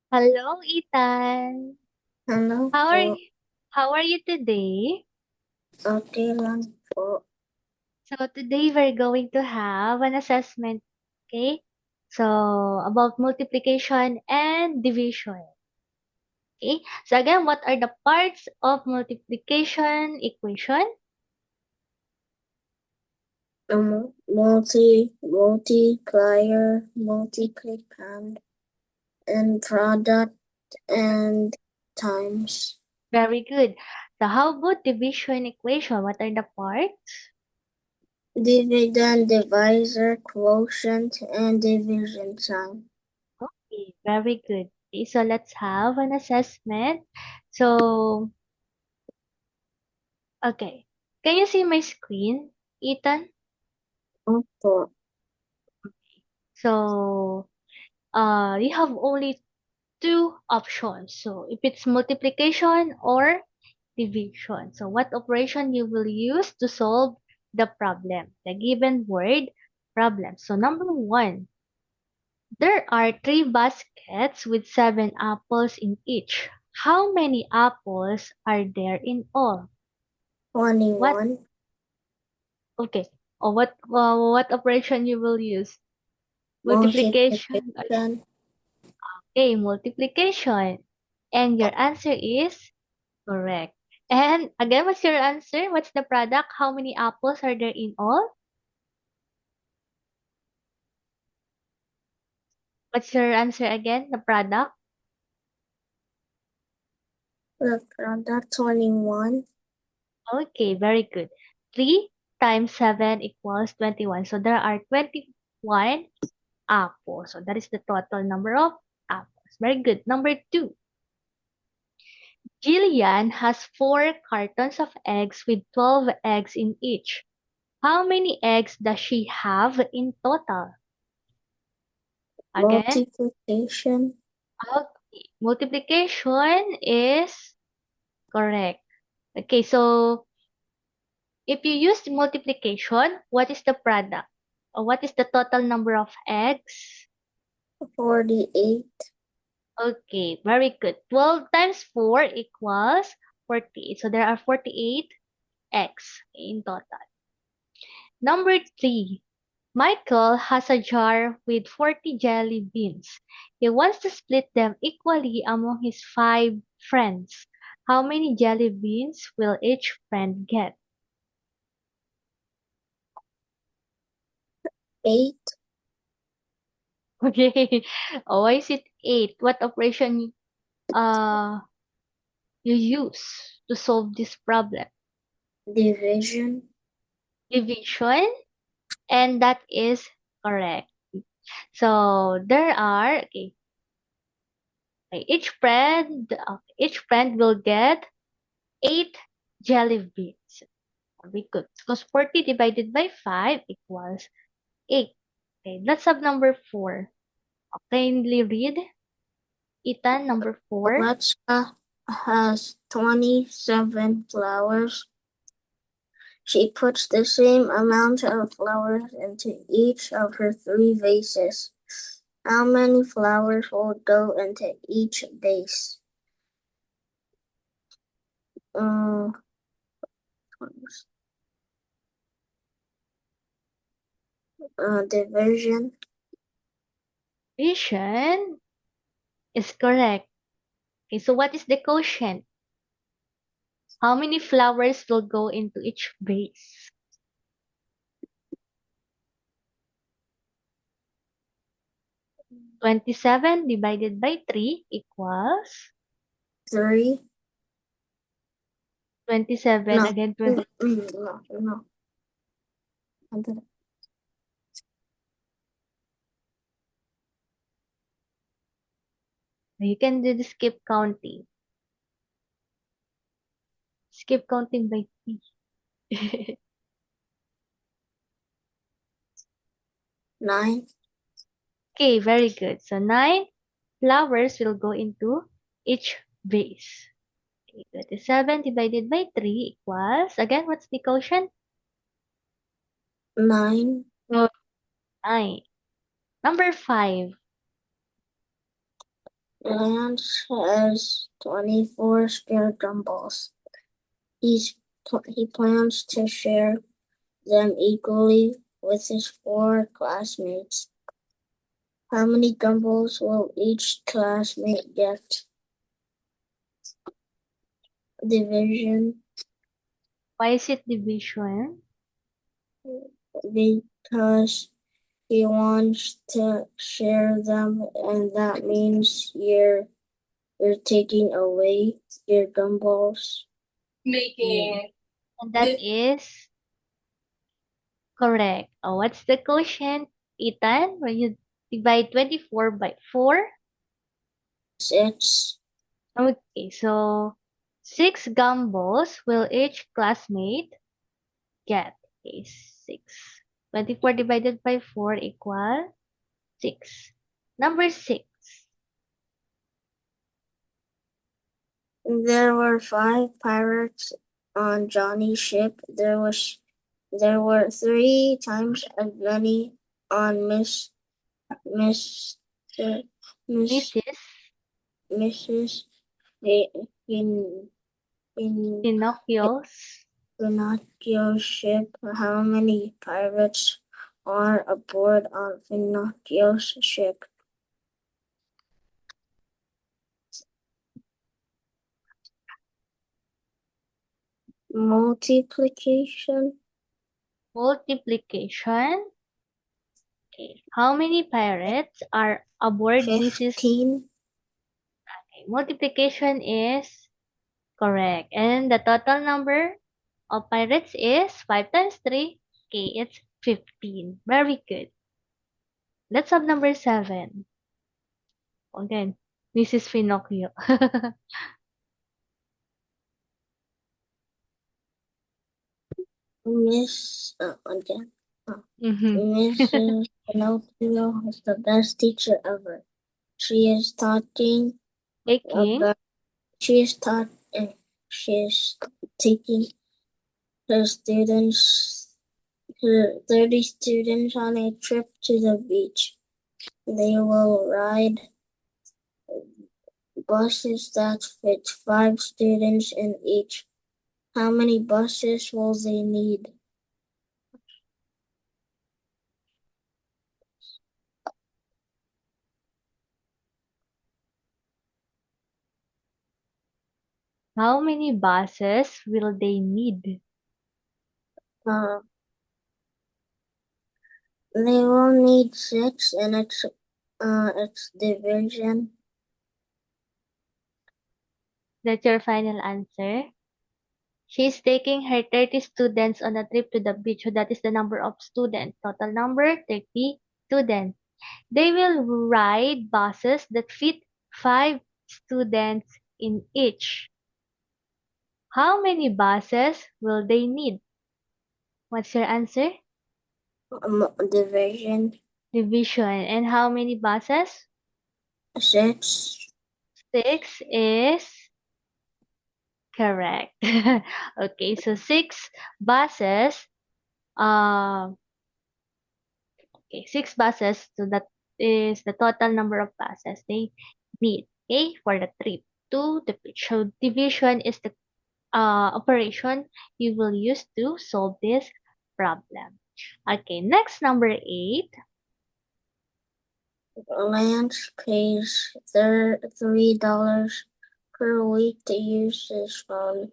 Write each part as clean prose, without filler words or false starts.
Hello, Ethan. Hello How are po. you? How are you today? Okay lang po. So today we're going to have an assessment, okay? So about multiplication and division, okay? So again, what are the parts of multiplication equation? Multiplier, multiplicand, and product and times. Very good. So how about division equation? What are the parts? Dividend, divisor, quotient, and division sign. Okay, very good. Okay, so let's have an assessment. So, okay. Can you see my screen, Ethan? Opo. So, you have only two options. So, if it's multiplication or division. So, what operation you will use to solve the problem, the given word problem. So, number one, there are three baskets with 7 apples in each. How many apples are there in all? What? 21. Okay. Or what operation you will use? Multiplication. Multiplication. Okay, multiplication. And your answer is correct. And again, what's your answer? What's the product? How many apples are there in all? What's your answer again? The product? The product 21. Okay, very good. 3 times 7 equals 21. So there are 21 apples. So that is the total number of apples. Very good. Number two. Jillian has 4 cartons of eggs with 12 eggs in each. How many eggs does she have in total? Again, Multiplication. okay. Multiplication is correct. Okay, so if you use multiplication, what is the product? Or what is the total number of eggs? 48. Okay, very good. 12 times 4 equals 48. So there are 48 eggs in total. Number 3. Michael has a jar with 40 jelly beans. He wants to split them equally among his 5 friends. How many jelly beans will each friend get? 8. Okay. Oh, why is it 8? What operation uh you use to solve this problem? Division. Division, and that is correct. So there are each friend will get 8 jelly beans. Very good. Because 40 divided by 5 equals 8. Okay, let's have number 4. Kindly read, Ethan, number 4. Alexa has 27 flowers. She puts the same amount of flowers into each of her 3 vases. How many flowers will go into each vase? Uh, Division. Vision is correct. Okay, so what is the quotient? How many flowers will go into each vase? 27 divided by 3 equals 3. 27 No. again. No. You can do the skip counting. Skip counting by 3. 9. Okay, very good. So 9 flowers will go into each vase. Okay, 27 divided by 3 equals, again, what's the quotient? 9. Oh, 9. Number 5. Lance has 24 spare gumballs. He plans to share them equally with his 4 classmates. How many gumballs will each classmate get? Division. Why is it division? Because he wants to share them, and that means you're taking away your gumballs. Making. And that is correct. Oh, what's the quotient, Ethan? When you divide 24 by 4? 6. Okay, so 6 gumballs will each classmate get. Okay, 6. 24 divided by 4 equal 6. Number 6. There were 5 pirates on Johnny's ship. There were 3 times as many on Miss Mrs. in Pinocchio's. Pinocchio's ship. How many pirates are aboard on Pinocchio's ship? Multiplication. Multiplication. Okay. How many pirates are aboard Mrs. 15. Okay. Multiplication is correct. And the total number of pirates is 5 times 3. Okay, it's 15. Very good. Let's have number 7. Again, Mrs. Pinocchio. Again. Mhm. Mrs. Pinocchio is the best teacher ever. She is talking Taking about. She is taught. She is taking her students, her 30 students, on a trip to the beach. They will ride buses that fit 5 students in each. How many buses will they need? how many buses will they need? Uh, they will need 6, and its division. That's your final answer. She's taking her 30 students on a trip to the beach. So that is the number of students. Total number 30 students. They will ride buses that fit 5 students in each. How many buses will they need? What's your answer? Division. Division. And how many buses? 6. 6 is correct. Okay, so 6 buses. Uh, okay, 6 buses. So that is the total number of buses they need. Okay, for the trip to the beach. So division is the operation you will use to solve this problem. Okay, next number 8. Lance pays $3 per week to use his phone.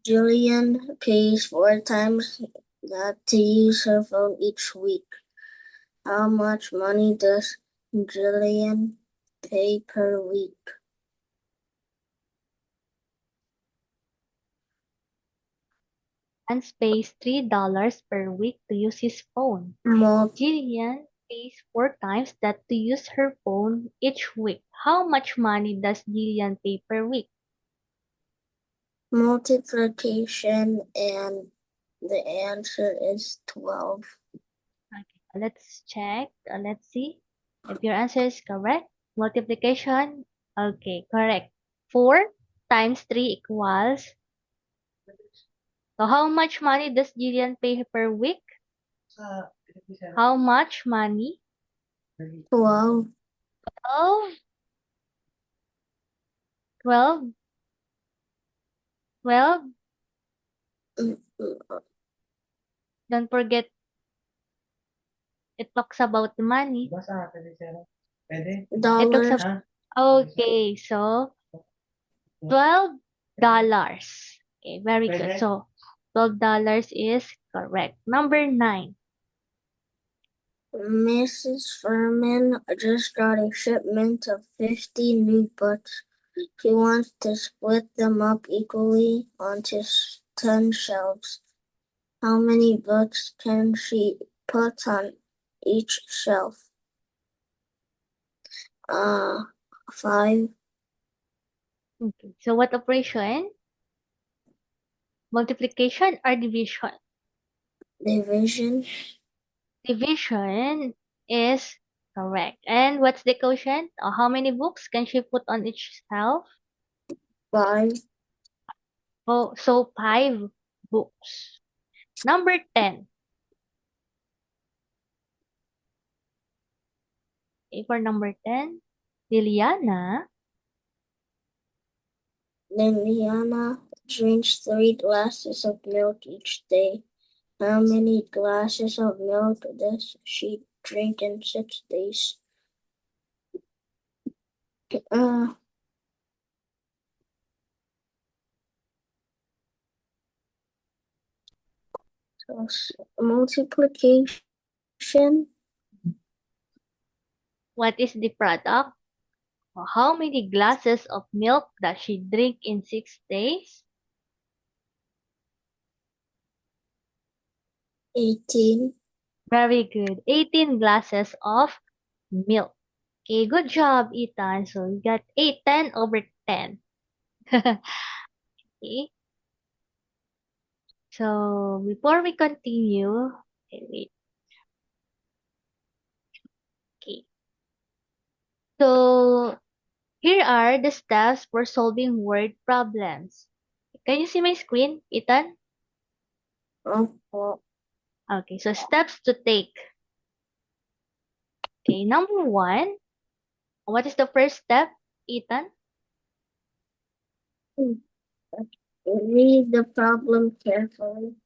Jillian pays 4 times that to use her phone each week. How much money does Jillian pay per week? Lance pays $3 per week to use his phone. Mul- Jillian pays 4 times that to use her phone each week. How much money does Jillian pay per week? multiplication, and the answer is 12. Okay, let's check. Let's see if your answer is correct. Multiplication. Okay, correct. 4 times 3 equals. So how much money does Jillian pay per week? How much money 12. 12, 12, 12. Mm, mm, Don't forget, it talks about the money. It talks dollars. about, okay, so $12. Okay, very good. So $12 is correct. Number 9. Mrs. Furman just got a shipment of 50 new books. She wants to split them up equally onto 10 shelves. How many books can she put on each shelf? 5. Okay, so what operation? Multiplication or division? Division. Division is correct. And what's the quotient? How many books can she put on each shelf? 5. Oh, so 5 books. Number 10. Okay, for number 10, Liliana. Liliana drinks 3 glasses of milk each day. How many glasses of milk does she drink in 6 days? Uh, so multiplication. What is the product? How many glasses of milk does she drink in 6 days? 18. Very good. 18 glasses of milk. Okay, good job, Ethan. So you got 8, 10 over 10. Okay. So before we continue, okay, wait. Okay. So here are the steps for solving word problems. Can you see my screen, Ethan? Oh, Okay, so steps to take. Okay, number 1. What is the first step, Ethan? read the problem carefully.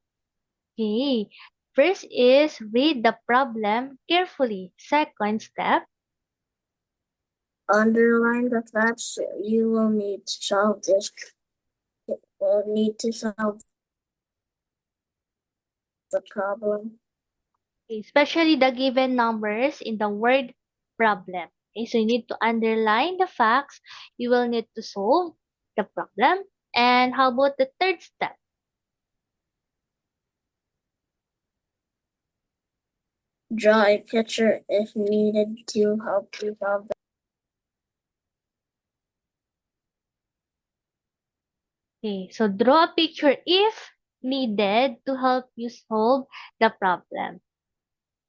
Okay. First is read the problem carefully. Second step, Underline the facts you will need to solve this. Will need to solve the problem. especially the given numbers in the word problem. Okay, so you need to underline the facts. You will need to solve the problem. And how about the third step? Draw a picture if needed to help you solve. Okay, so draw a picture if needed to help you solve the problem.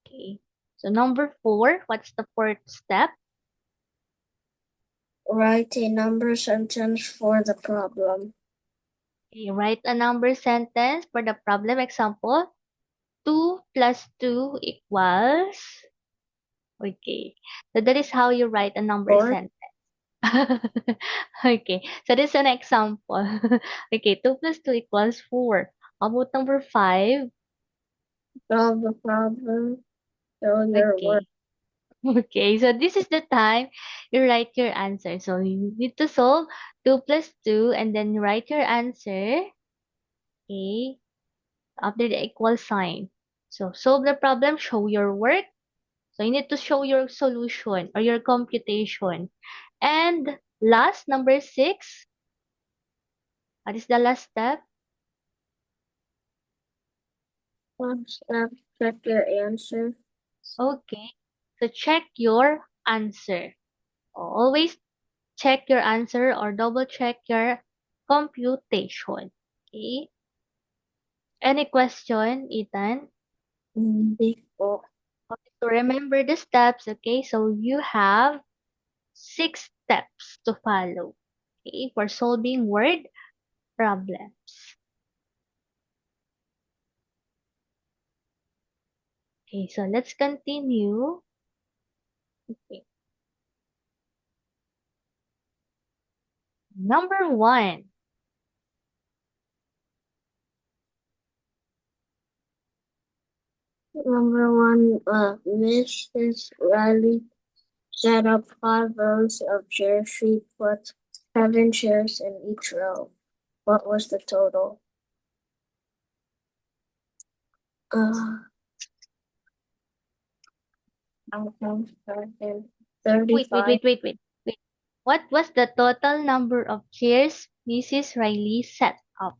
Okay, so number 4, what's the fourth step? Write a number sentence for the problem. Okay, write a number sentence for the problem. Example, 2 plus 2 equals. Okay, so that is how you write a number 4. sentence. Okay, so this is an example. Okay, 2 plus 2 equals 4. How about number 5? Solve the problem. Show your work. Okay. Okay, so this is the time you write your answer. So you need to solve 2 plus 2 and then write your answer. Okay, after the equal sign. So solve the problem, show your work. So you need to show your solution or your computation. And last, number 6. What is the last step? Step, check your answer. Okay. So check your answer. Always check your answer or double check your computation. Okay. Any question, Ethan? Before. Okay, so remember the steps, okay? So you have 6 steps to follow, okay, for solving word problems. Okay, so let's continue. Okay. Number 1. Number 1, Mrs. Riley set up 5 rows of chairs. She put 7 chairs in each row. What was the total? 35. Wait. What was the total number of chairs Mrs. Riley set up?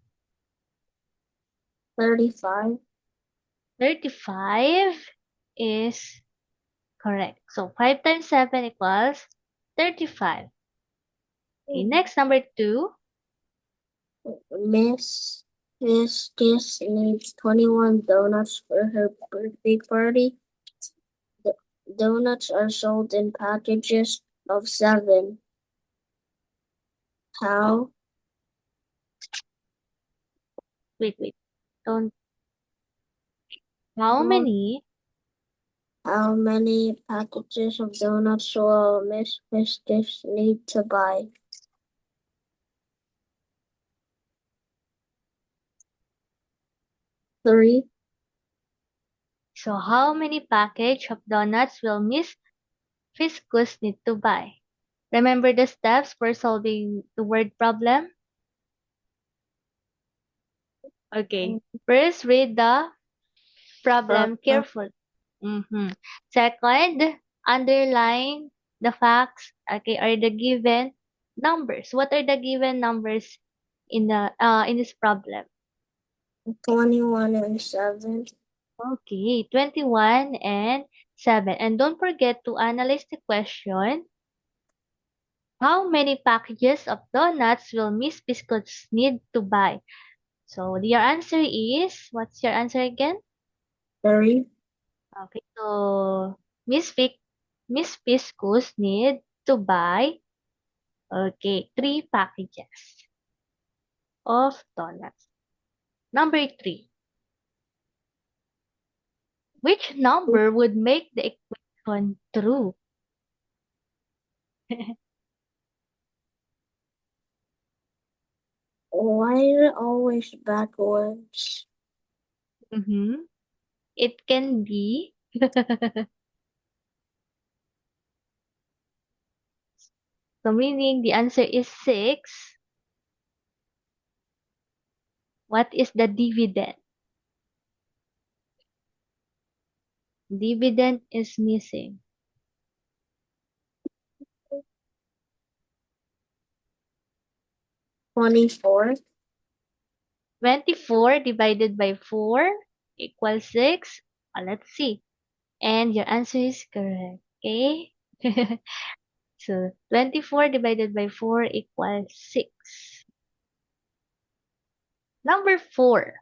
35. 35 is correct. So 5 times 7 equals 35. Okay, next, number 2. Miss Kiss needs 21 donuts for her birthday party. The donuts are sold in packages of 7. How Wait. Don't. How how many? how many packages of donuts will Miss Kiss need to buy? 3. So how many package of donuts will Miss Fiscus need to buy? Remember the steps for solving the word problem? Okay. First, read the problem Problem. carefully. Second, underline the facts, okay, or the given numbers. What are the given numbers in this problem? 21 and 7. Okay, 21 and 7. And don't forget to analyze the question. How many packages of donuts will Miss Biscuits need to buy? So your answer is, what's your answer again? 3. Okay, so Miss Piscus need to buy, okay, 3 packages of donuts. Number 3. Which number would make the equation true? Why is it always backwards? Mm-hmm. It can be. So meaning the answer is 6. What is the dividend? Dividend is missing. 24. 24 divided by 4 equals 6. Let's see. And your answer is correct. Okay? So 24 divided by 4 equals 6. Number 4.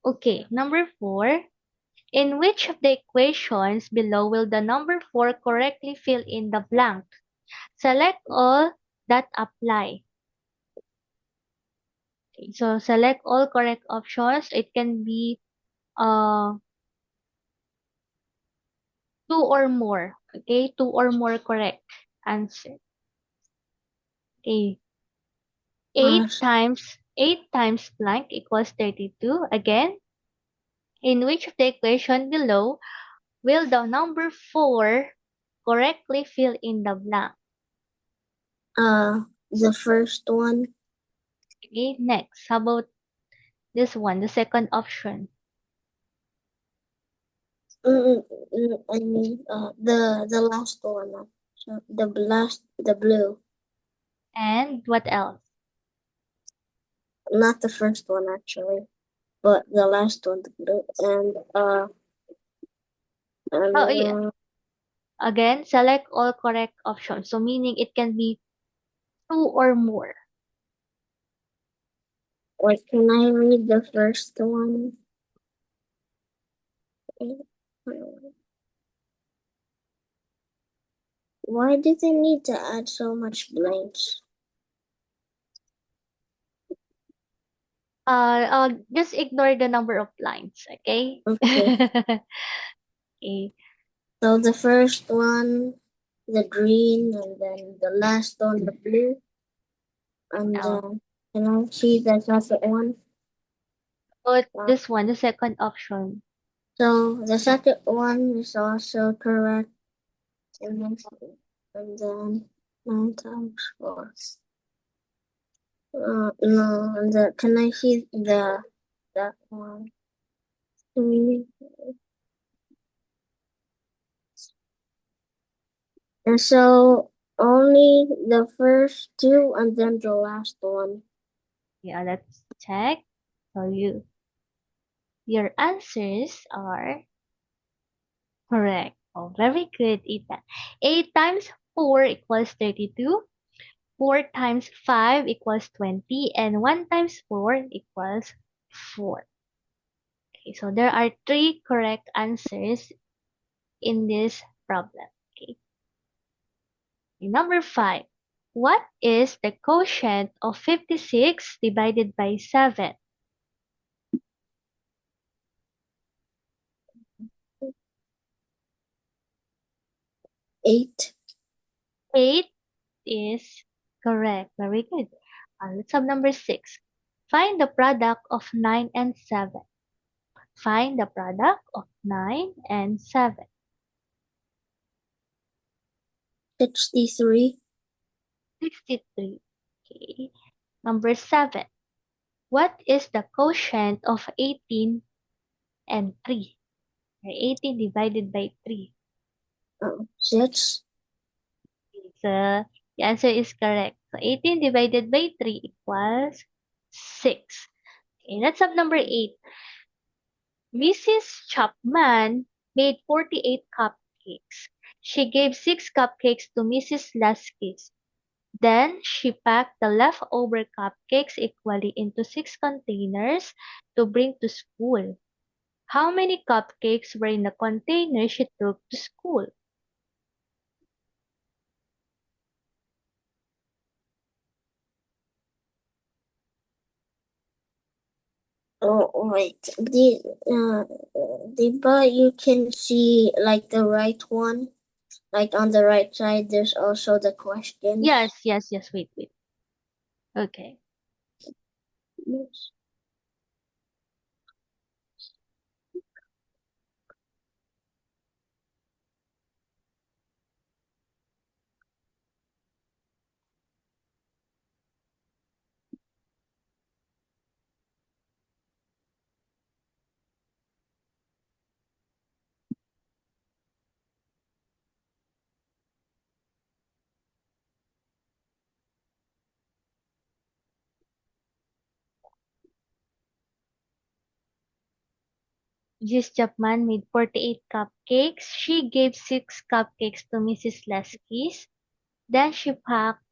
Okay, number 4. In which of the equations below will the number 4 correctly fill in the blank? Select all that apply. Okay, so select all correct options. It can be uh 2 or more. Okay, 2 or more correct answer. Okay, 8 Us. times 8 times blank equals 32. Again, in which of the equation below will the number 4 correctly fill in the blank? The first one. Okay, next. How about this one, the second option? I mean, the last one. So the blue, And what else? not the first one actually, but the last one, the blue, Oh, yeah. and Again, select all correct options. So meaning it can be 2 or more. wait, can I read the first one? Why do they need to add so much blanks? Just ignore the number of lines, okay? Okay, Okay. so the first one, the green, and then the last one, the blue. And Oh. can I see the second one? But this one, the second option. So the second one is also correct. And then 9 times 4. No, can I see that one? Three. And so only the first two and then the last one. Yeah, let's check. So your answers are correct. Oh, very good, Ethan. 8 times 4 equals 32. 4 times 5 equals 20. And 1 times 4 equals 4. Okay, so there are 3 correct answers in this problem. Okay. Number 5. What is the quotient of 56 divided by 7? 8. 8 is correct. Very good. Let's have number 6. Find the product of 9 and 7. Find the product of 9 and 7. 63. 63. Okay. Number 7. What is the quotient of 18 and 3? 18 divided by 3. 6. So the answer is correct. So 18 divided by 3 equals 6. Okay, let's have number 8. Mrs. Chapman made 48 cupcakes. She gave 6 cupcakes to Mrs. Lasky. Then she packed the leftover cupcakes equally into 6 containers to bring to school. How many cupcakes were in the container she took to school? Oh wait, but you can see like the right one, like on the right side. There's also the questions. Yes. Wait. Okay. Yes. Mrs. Chapman made 48 cupcakes. She gave 6 cupcakes to Mrs. Leskis. Then she packed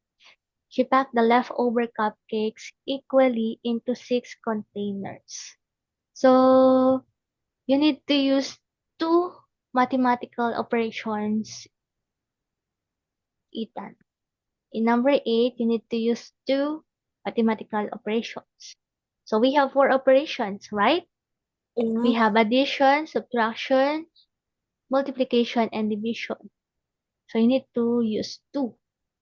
the leftover cupcakes equally into 6 containers. So you need to use 2 mathematical operations, Ethan. In number 8, you need to use 2 mathematical operations. So we have 4 operations, right? We Yeah. have addition, subtraction, multiplication, and division. So you need to use 2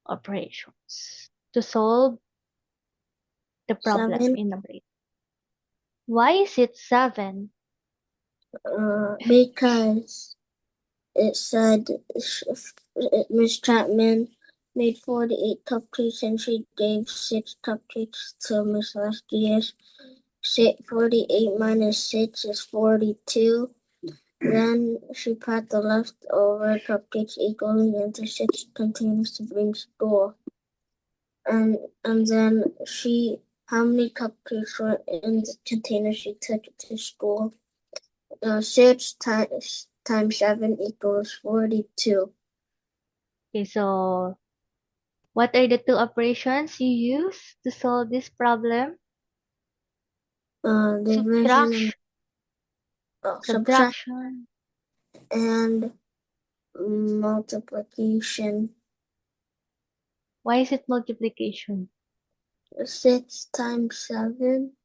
operations to solve the problem 7. in number 8. Why is it 7? Because it said Miss Chapman made 48 cupcakes and she gave 6 cupcakes to Miss Lestius. 48 minus 6 is 42. Then she packed the leftover cupcakes equally into 6 containers to bring school. And then how many cupcakes were in the container she took to school? 6 times 7 equals 42. Okay, so what are the 2 operations you use to solve this problem? Division and subtraction Subtraction. and multiplication. Why is it multiplication? 6 times 7.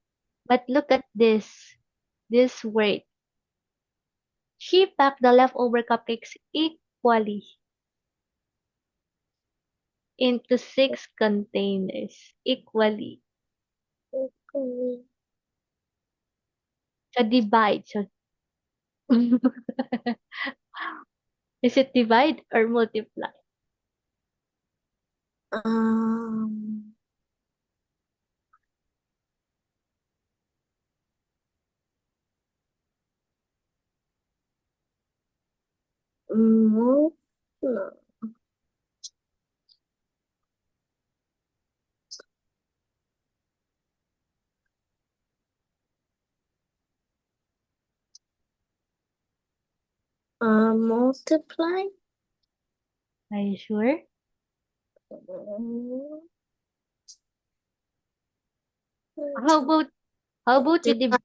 But look at this word. She packed the leftover cupcakes equally. into 6 containers equally. Equally. So divide. So is it divide or multiply? Um, no, no. Multiply. Are you sure? Um, How about you divide.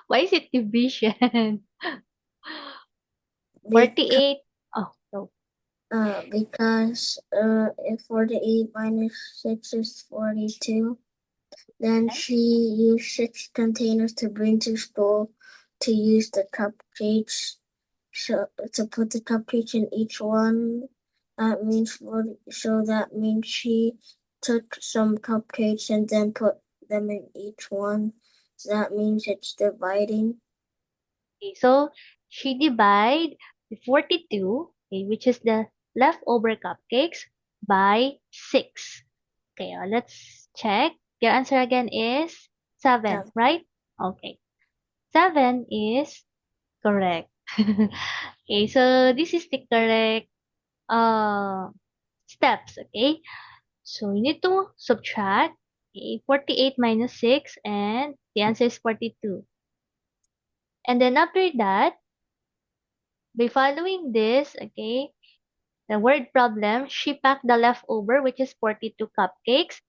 why is it division? Because 48. Oh, no. because if 48 minus 6 is 42, then she used 6 containers to bring to school to use the cupcakes. So to put the cupcakes in each one, that means she took some cupcakes and then put them in each one. So that means it's dividing. Okay, so she divide the 42, okay, which is the leftover cupcakes, by 6. Okay, let's check. Your answer again is 7, So, right? Okay. 7 is correct. Okay, so this is the correct uh steps, okay? So you need to subtract, okay, 48 minus 6, and the answer is 42. And then after that, by following this, okay, the word problem, she packed the leftover, which is 42 cupcakes,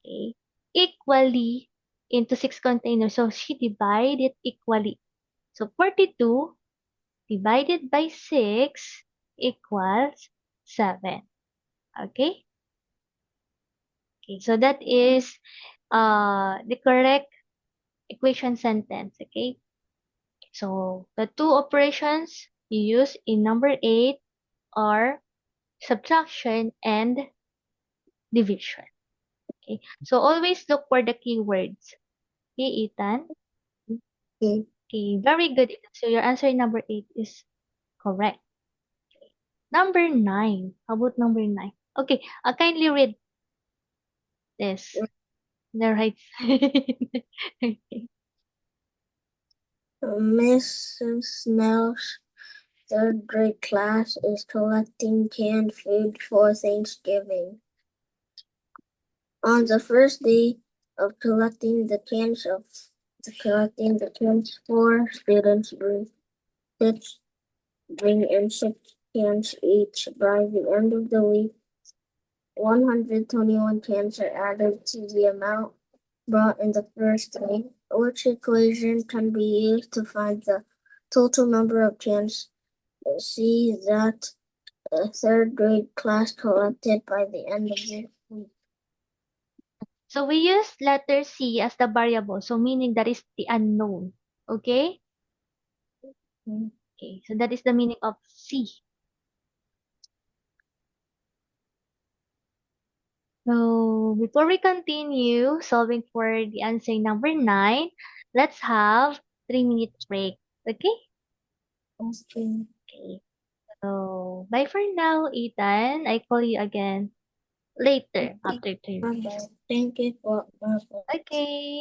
okay, equally into 6 containers. So she divided it equally. So 42 divided by 6 equals 7. Okay? Okay, so that is the correct equation sentence. Okay? So the two operations you use in number 8 are subtraction and division. Okay? So always look for the keywords. Okay, Ethan? okay. Okay, very good. So your answer in number 8 is correct. Number 9. How about number 9? Okay, kindly read this. The right side. Okay. Mrs. Snell's third grade class is collecting canned food for Thanksgiving. On the first day of collecting the cans, 4 students bring in 6 cans each. By the end of the week, 121 cans are added to the amount brought in the first day. Which equation can be used to find the total number of cans? See that a third grade class collected by the end of the week. So we use letter C as the variable. So meaning that is the unknown. Okay? Okay. So that is the meaning of C. So before we continue solving for the answer number 9, let's have 3 minute break. Okay? Okay. Okay. So bye for now, Ethan. I call you again later after 3 minutes. Thank you for Okay.